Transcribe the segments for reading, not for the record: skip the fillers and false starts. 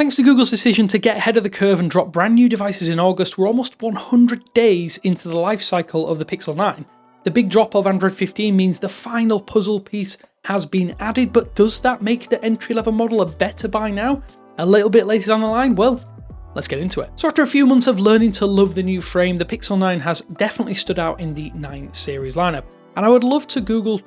Thanks to Google's decision to get ahead of the curve and drop brand new devices in August, we're almost 100 days into the life cycle of the Pixel 9. The big drop of Android 15 means the final puzzle piece has been added, but does that make the entry-level model a better buy now? A little bit later down the line? Well, let's get into it. So after a few months of learning to love the new frame, the Pixel 9 has definitely stood out in the 9 series lineup. And I would love to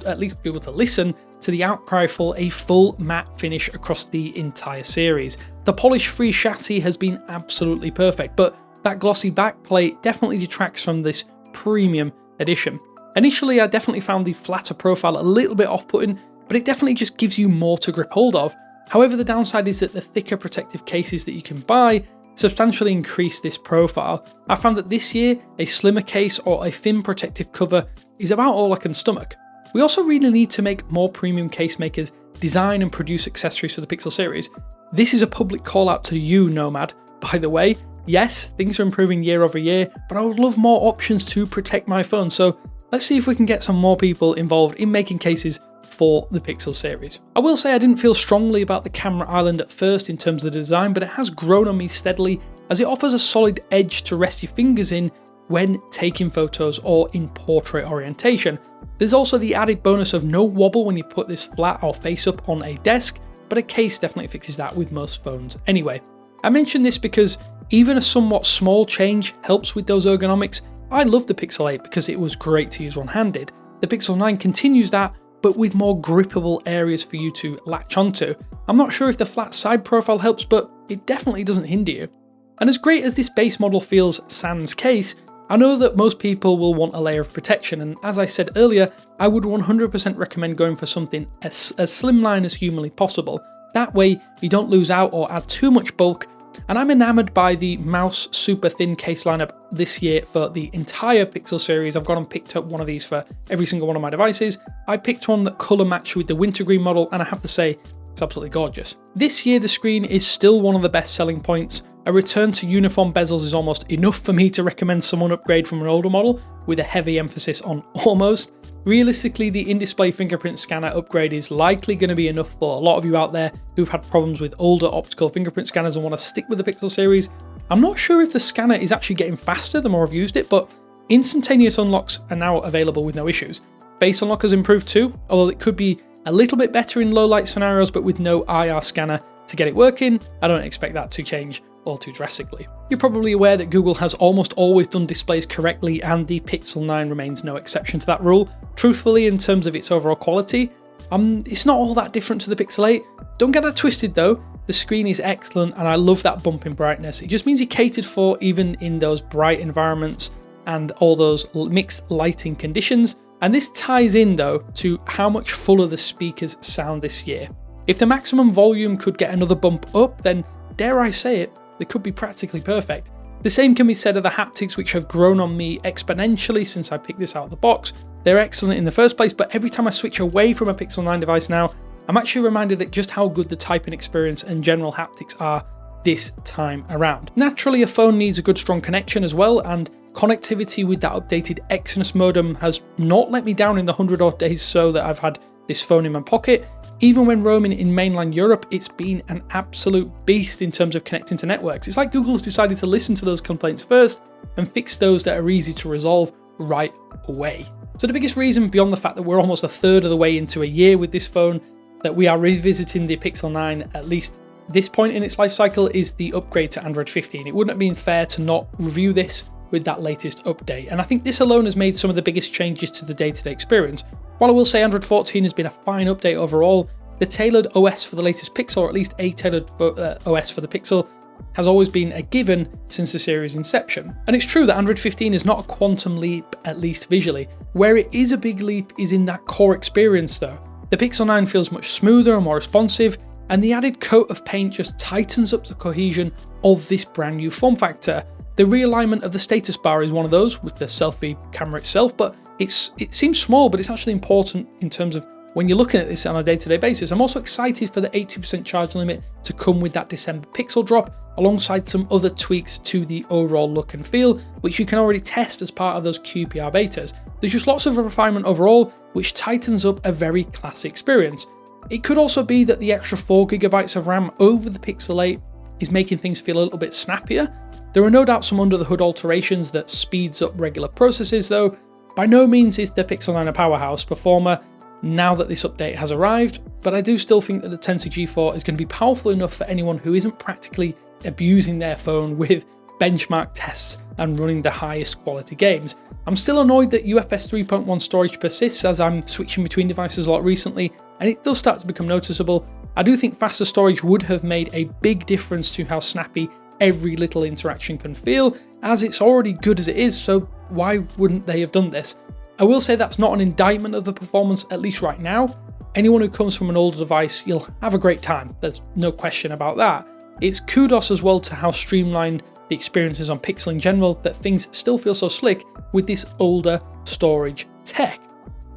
at least Google to listen to the outcry for a full matte finish across the entire series. The polish-free chassis has been absolutely perfect, but that glossy backplate definitely detracts from this premium edition. Initially, I definitely found the flatter profile a little bit off-putting, but it definitely just gives you more to grip hold of. However, the downside is that the thicker protective cases that you can buy substantially increase this profile. I found that this year, a slimmer case or a thin protective cover is about all I can stomach. We also really need to make more premium case makers design and produce accessories for the Pixel series. This is a public call out to you, Nomad. By the way, yes, things are improving year over year, but I would love more options to protect my phone, so let's see if we can get some more people involved in making cases for the Pixel series. I will say I didn't feel strongly about the camera island at first in terms of the design, but it has grown on me steadily as it offers a solid edge to rest your fingers in when taking photos or in portrait orientation. There's also the added bonus of no wobble when you put this flat or face up on a desk, but a case definitely fixes that with most phones anyway. I mention this because even a somewhat small change helps with those ergonomics. I love the Pixel 8 because it was great to use one-handed. The Pixel 9 continues that, but with more grippable areas for you to latch onto. I'm not sure if the flat side profile helps, but it definitely doesn't hinder you. And as great as this base model feels sans case, I know that most people will want a layer of protection, and as I said earlier, I would 100% recommend going for something as slimline as humanly possible. That way, you don't lose out or add too much bulk. And I'm enamoured by the mouse super thin case lineup this year for the entire Pixel series. I've gone and picked up one of these for every single one of my devices. I picked one that colour matched with the wintergreen model, and I have to say, it's absolutely gorgeous. This year, the screen is still one of the best selling points. A return to uniform bezels is almost enough for me to recommend someone upgrade from an older model, with a heavy emphasis on almost. Realistically, the in-display fingerprint scanner upgrade is likely going to be enough for a lot of you out there who've had problems with older optical fingerprint scanners and want to stick with the Pixel series. I'm not sure if the scanner is actually getting faster the more I've used it, but instantaneous unlocks are now available with no issues. Face unlock has improved too, although it could be a little bit better in low light scenarios, but with no IR scanner to get it working, I don't expect that to change all too drastically. You're probably aware that Google has almost always done displays correctly, and the Pixel 9 remains no exception to that rule. Truthfully, in terms of its overall quality, it's not all that different to the Pixel 8. Don't get that twisted though, the screen is excellent and I love that bump in brightness. It just means it catered for even in those bright environments and all those mixed lighting conditions. And this ties in though to how much fuller the speakers sound this year. If the maximum volume could get another bump up, then dare I say it, they could be practically perfect. The same can be said of the haptics, which have grown on me exponentially since I picked this out of the box. They're excellent in the first place, but every time I switch away from a Pixel 9 device now, I'm actually reminded of just how good the typing experience and general haptics are this time around. Naturally, a phone needs a good strong connection as well, and connectivity with that updated Exynos modem has not let me down in the 100 odd days so that I've had this phone in my pocket. Even when roaming in mainland Europe, it's been an absolute beast in terms of connecting to networks. It's like Google's decided to listen to those complaints first and fix those that are easy to resolve right away. So the biggest reason, beyond the fact that we're almost a third of the way into a year with this phone, that we are revisiting the Pixel 9 at least this point in its life cycle, is the upgrade to Android 15. It wouldn't have been fair to not review this with that latest update, and I think this alone has made some of the biggest changes to the day-to-day experience. While I will say Android 14 has been a fine update overall, the tailored OS for the latest Pixel, or at least a tailored OS for the Pixel, has always been a given since the series' inception. And it's true that Android 15 is not a quantum leap, at least visually. Where it is a big leap is in that core experience though. The Pixel 9 feels much smoother and more responsive, and the added coat of paint just tightens up the cohesion of this brand new form factor. The realignment of the status bar is one of those with the selfie camera itself, but it seems small, but it's actually important in terms of when you're looking at this on a day-to-day basis. I'm also excited for the 80% charge limit to come with that December Pixel drop, alongside some other tweaks to the overall look and feel, which you can already test as part of those QPR betas. There's just lots of refinement overall, which tightens up a very classy experience. It could also be that the extra 4GB of RAM over the Pixel 8 is making things feel a little bit snappier. There are no doubt some under the hood alterations that speeds up regular processes though. By no means is the Pixel 9 a powerhouse performer now that this update has arrived, but I do still think that the Tensor G4 is going to be powerful enough for anyone who isn't practically abusing their phone with benchmark tests and running the highest quality games. I'm still annoyed that UFS 3.1 storage persists as I'm switching between devices a lot recently, and it does start to become noticeable. I do think faster storage would have made a big difference to how snappy every little interaction can feel, as it's already good as it is, so why wouldn't they have done this? I will say that's not an indictment of the performance, at least right now. Anyone who comes from an older device, you'll have a great time, there's no question about that. It's kudos as well to how streamlined the experience is on Pixel in general, that things still feel so slick with this older storage tech.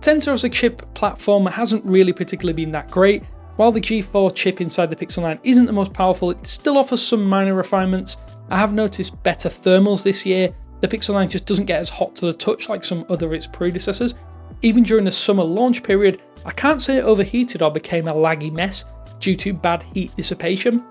Tensor as a chip platform hasn't really particularly been that great. While the G4 chip inside the Pixel 9 isn't the most powerful, it still offers some minor refinements. I have noticed better thermals this year. The Pixel 9 just doesn't get as hot to the touch like some other of its predecessors. Even during the summer launch period, I can't say it overheated or became a laggy mess due to bad heat dissipation.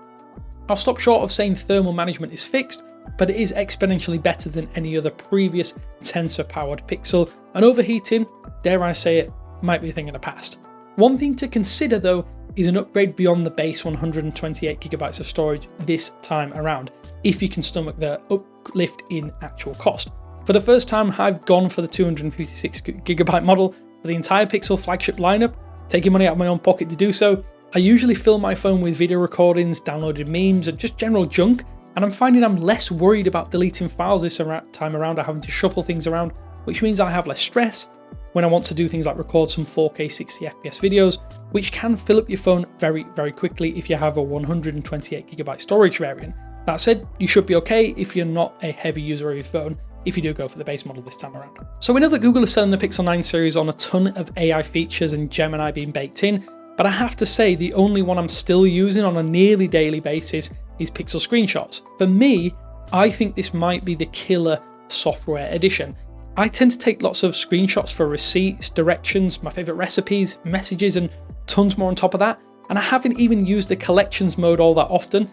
I'll stop short of saying thermal management is fixed, but it is exponentially better than any other previous Tensor powered Pixel, and overheating, dare I say it, might be a thing in the past. One thing to consider though is an upgrade beyond the base 128GB of storage this time around, if you can stomach the uplift in actual cost. For the first time, I've gone for the 256GB model for the entire Pixel flagship lineup, taking money out of my own pocket to do so. I usually fill my phone with video recordings, downloaded memes, and just general junk, and I'm finding I'm less worried about deleting files this time around or having to shuffle things around, which means I have less stress when I want to do things like record some 4K 60fps videos, which can fill up your phone very, very quickly if you have a 128GB storage variant. That said, you should be okay if you're not a heavy user of your phone, if you do go for the base model this time around. So we know that Google is selling the Pixel 9 series on a ton of AI features and Gemini being baked in, but I have to say the only one I'm still using on a nearly daily basis is Pixel Screenshots. For me, I think this might be the killer software edition. I tend to take lots of screenshots for receipts, directions, my favorite recipes, messages, and tons more on top of that. And I haven't even used the collections mode all that often,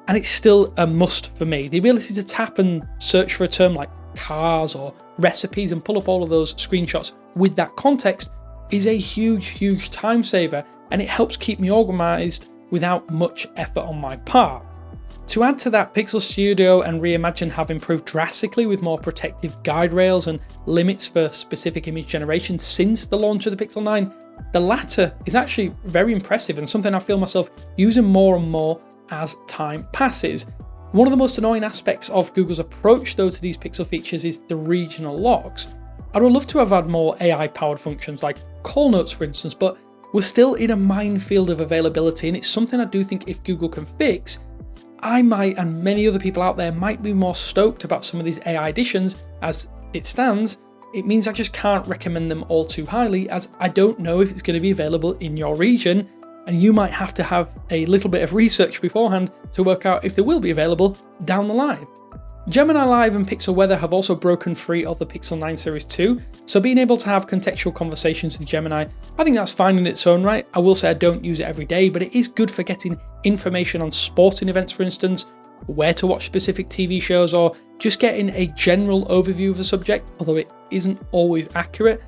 and it's still a must for me. The ability to tap and search for a term like cars or recipes and pull up all of those screenshots with that context is a huge, huge time saver, and it helps keep me organized without much effort on my part. To add to that, Pixel Studio and Reimagine have improved drastically with more protective guide rails and limits for specific image generation since the launch of the Pixel 9. The latter is actually very impressive and something I feel myself using more and more as time passes. One of the most annoying aspects of Google's approach though to these Pixel features is the regional locks. I would love to have had more AI powered functions like call notes for instance, but we're still in a minefield of availability, and it's something I do think if Google can fix, I might, and many other people out there might be more stoked about some of these AI additions. As it stands, it means I just can't recommend them all too highly, as I don't know if it's going to be available in your region, and you might have to have a little bit of research beforehand to work out if they will be available down the line. Gemini Live and Pixel Weather have also broken free of the Pixel 9 Series 2, so being able to have contextual conversations with Gemini, I think that's fine in its own right. I will say I don't use it every day, but it is good for getting information on sporting events, for instance, where to watch specific TV shows, or just getting a general overview of the subject, although it isn't always accurate.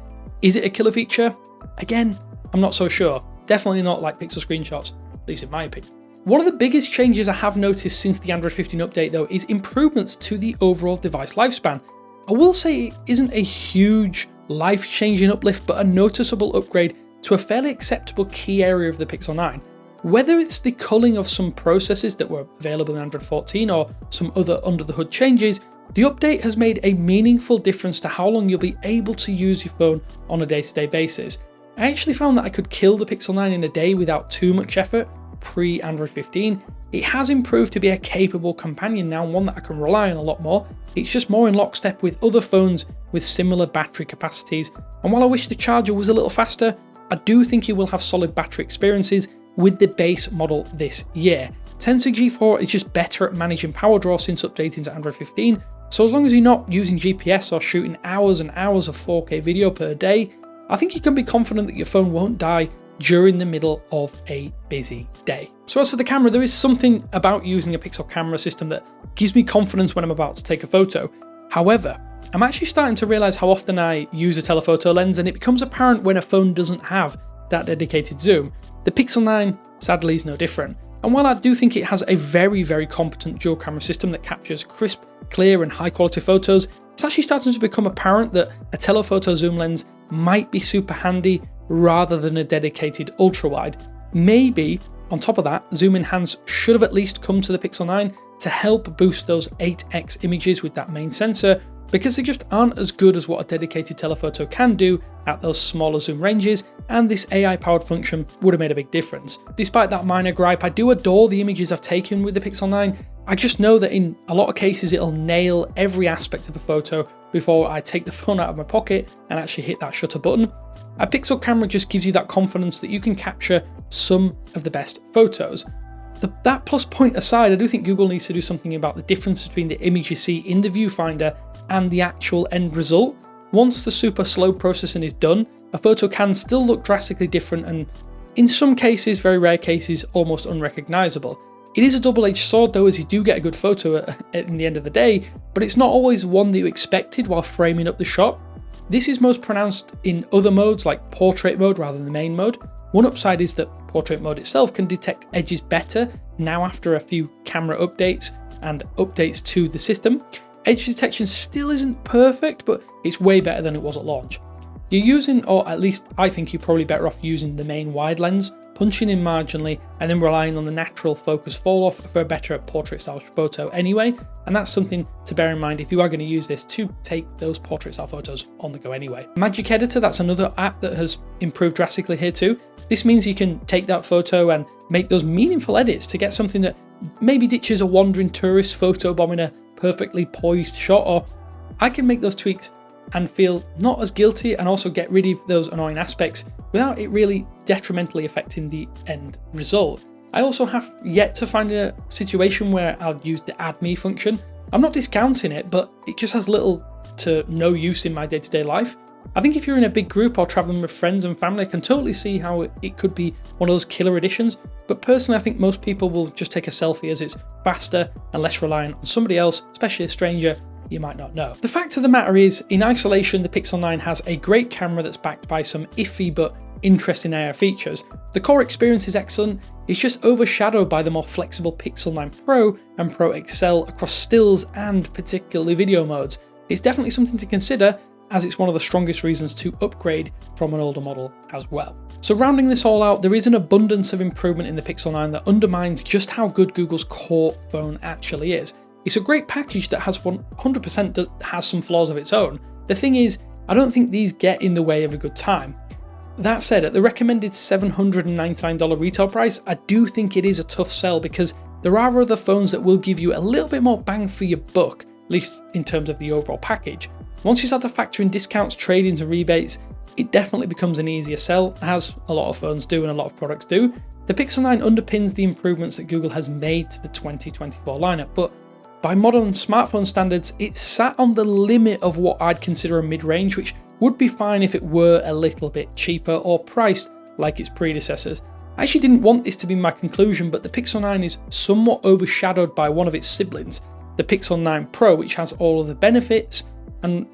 Is it a killer feature? Again, I'm not so sure. Definitely not like Pixel Screenshots, at least in my opinion. One of the biggest changes I have noticed since the Android 15 update though is improvements to the overall device lifespan. I will say it isn't a huge life-changing uplift, but a noticeable upgrade to a fairly acceptable key area of the Pixel 9. Whether it's the culling of some processes that were available in Android 14 or some other under-the-hood changes, the update has made a meaningful difference to how long you'll be able to use your phone on a day-to-day basis. I actually found that I could kill the Pixel 9 in a day without too much effort pre-Android 15. It has improved to be a capable companion now, one that I can rely on a lot more. It's just more in lockstep with other phones with similar battery capacities, and while I wish the charger was a little faster, I do think it will have solid battery experiences with the base model this year. Tensor G4 is just better at managing power draw since updating to Android 15, so as long as you're not using GPS or shooting hours and hours of 4K video per day, I think you can be confident that your phone won't die during the middle of a busy day. So as for the camera, there is something about using a Pixel camera system that gives me confidence when I'm about to take a photo. However, I'm actually starting to realize how often I use a telephoto lens, and it becomes apparent when a phone doesn't have that dedicated zoom. The Pixel 9 sadly is no different. And while I do think it has a very, very competent dual camera system that captures crisp, clear and high quality photos, it's actually starting to become apparent that a telephoto zoom lens might be super handy rather than a dedicated ultra wide. Maybe on top of that, zoom enhance should have at least come to the Pixel 9 to help boost those 8x images with that main sensor, because they just aren't as good as what a dedicated telephoto can do at those smaller zoom ranges, and this AI powered function would have made a big difference. Despite that minor gripe, I do adore the images I've taken with the Pixel 9. I just know that in a lot of cases it'll nail every aspect of a photo before I take the phone out of my pocket and actually hit that shutter button. A Pixel camera just gives you that confidence that you can capture some of the best photos. That plus point aside, I do think Google needs to do something about the difference between the image you see in the viewfinder and the actual end result. Once the super slow processing is done, a photo can still look drastically different and in some cases, very rare cases, almost unrecognizable. It is a double-edged sword though, as you do get a good photo at the end of the day, but it's not always one that you expected while framing up the shot. This is most pronounced in other modes like portrait mode rather than the main mode. One upside is that portrait mode itself can detect edges better now after a few camera updates and updates to the system. Edge detection still isn't perfect, but it's way better than it was at launch. You're using, or at least I think you're probably better off using the main wide lens, punching in marginally, and then relying on the natural focus fall off for a better portrait style photo anyway. And that's something to bear in mind if you are going to use this to take those portrait style photos on the go anyway. Magic Editor, that's another app that has improved drastically here too. This means you can take that photo and make those meaningful edits to get something that maybe ditches a wandering tourist photo bombing a perfectly poised shot, or I can make those tweaks and feel not as guilty and also get rid of those annoying aspects without it really detrimentally affecting the end result. I also have yet to find a situation where I'll use the add me function. I'm not discounting it, but it just has little to no use in my day-to-day life. I think if you're in a big group or traveling with friends and family, I can totally see how it could be one of those killer additions, but personally I think most people will just take a selfie as it's faster and less reliant on somebody else, especially a stranger you might not know. The fact of the matter is, in isolation, the Pixel 9 has a great camera that's backed by some iffy but interesting AI features. The core experience is excellent, it's just overshadowed by the more flexible Pixel 9 Pro and Pro XL across stills and particularly video modes. It's definitely something to consider, as it's one of the strongest reasons to upgrade from an older model as well. So rounding this all out, there is an abundance of improvement in the Pixel 9 that undermines just how good Google's core phone actually is. It's a great package that has 100% has some flaws of its own. The thing is, I don't think these get in the way of a good time. That said, at the recommended $799 retail price, I do think it is a tough sell because there are other phones that will give you a little bit more bang for your buck, at least in terms of the overall package. Once you start to factor in discounts, trade-ins and rebates, it definitely becomes an easier sell, as a lot of phones do and a lot of products do. The Pixel 9 underpins the improvements that Google has made to the 2024 lineup, but by modern smartphone standards, it's sat on the limit of what I'd consider a mid-range, which would be fine if it were a little bit cheaper or priced like its predecessors. I actually didn't want this to be my conclusion, but the Pixel 9 is somewhat overshadowed by one of its siblings, the Pixel 9 Pro, which has all of the benefits and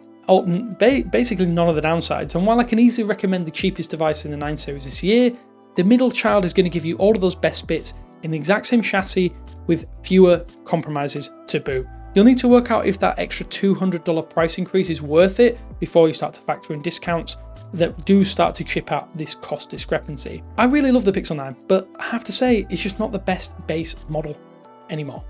basically none of the downsides. And while I can easily recommend the cheapest device in the 9 series this year, the middle child is going to give you all of those best bits in the exact same chassis with fewer compromises to boot. You'll need to work out if that extra $200 price increase is worth it before you start to factor in discounts that do start to chip out this cost discrepancy. I really love the Pixel 9, but I have to say it's just not the best base model anymore.